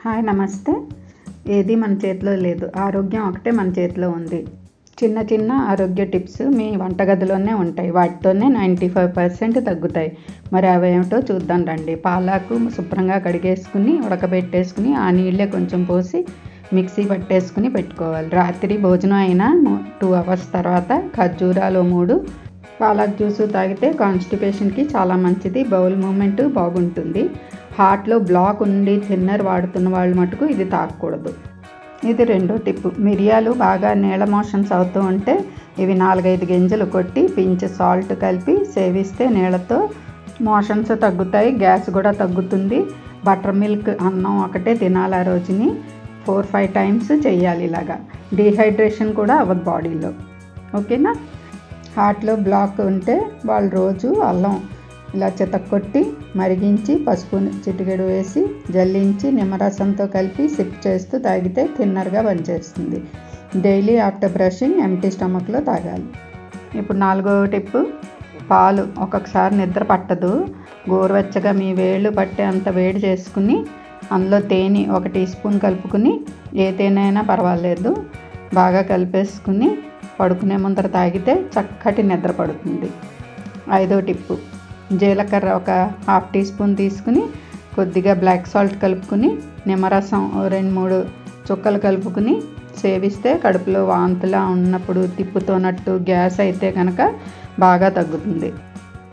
Hi నమస్తే. ఏది మన చేతిలో లేదు, ఆరోగ్యం ఒకటే మన చేతిలో ఉంది. చిన్న చిన్న ఆరోగ్య టిప్స్ మీ వంటగదిలోనే ఉంటాయి. వాటితోనే 95% తగ్గుతాయి. మరి అవేమిటో చూద్దాం రండి. పాలాకు శుభ్రంగా కడిగేసుకుని ఉడకబెట్టేసుకుని ఆ నీళ్ళే కొంచెం పోసి మిక్సీ పట్టేసుకుని పెట్టుకోవాలి. రాత్రి భోజనం అయినా 2 అవర్స్ తర్వాత ఖర్జూరాలు 3, పాలక్ జ్యూసు తాగితే కాన్స్టిపేషన్కి చాలా మంచిది. బౌల్ మూమెంట్ బాగుంటుంది. హార్ట్లో బ్లాక్ ఉండి థిన్నర్ వాడుతున్న వాళ్ళు మటుకు ఇది తాగకూడదు. ఇది రెండో టిప్పు. మిరియాలు బాగా నీళ్ళ మోషన్స్ అవుతూ ఉంటే ఇవి 4-5 గింజలు కొట్టి పించ్ సాల్ట్ కలిపి సేవిస్తే నీళ్ళతో మోషన్స్ తగ్గుతాయి, గ్యాస్ కూడా తగ్గుతుంది. బటర్ మిల్క్ అన్నం ఒకటే తినాలి. ఆ రోజుని 4-5 టైమ్స్ చేయాలి. ఇలాగా డీహైడ్రేషన్ కూడా అవ్వదు బాడీలో. ఓకేనా? హార్ట్లో బ్లాక్ ఉంటే వాళ్ళు రోజు అల్లం ఇలా చితక్కొట్టి మరిగించి పసుపు చిటికెడు వేసి జల్లించి నిమ్మరసంతో కలిపి సిప్ చేస్తూ తాగితే థిన్నర్గా పనిచేస్తుంది. డైలీ ఆఫ్టర్ బ్రషింగ్ ఎంటీ స్టమక్లో తాగాలి. ఇప్పుడు 4వ టిప్పు. పాలు ఒక్కొక్కసారి నిద్ర పట్టదు. గోరువెచ్చగా మీ వేళ్ళు పట్టే అంత వేడి చేసుకుని అందులో తేనె 1 టీ స్పూన్ కలుపుకుని, ఏ తేనె అయినా పర్వాలేదు, బాగా కలిపేసుకుని పడుకునే ముందర తాగితే చక్కటి నిద్ర పడుతుంది. 5వ టిప్పు. జీలకర్ర 1/2 టీ స్పూన్ తీసుకుని కొద్దిగా బ్లాక్ సాల్ట్ కలుపుకుని నిమ్మరసం 2-3 చుక్కలు కలుపుకుని సేవిస్తే కడుపులో వాంతులా ఉన్నప్పుడు తిప్పుతున్నట్టు గ్యాస్ అయితే కనుక బాగా తగ్గుతుంది.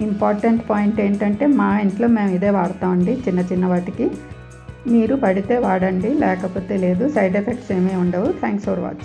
ఇంపార్టెంట్ పాయింట్ ఏంటంటే మా ఇంట్లో మేము ఇదే వాడతామండి చిన్న చిన్న వాటికి. మీరు పడితే వాడండి, లేకపోతే లేదు. సైడ్ ఎఫెక్ట్స్ ఏమీ ఉండవు. Thanks for watching.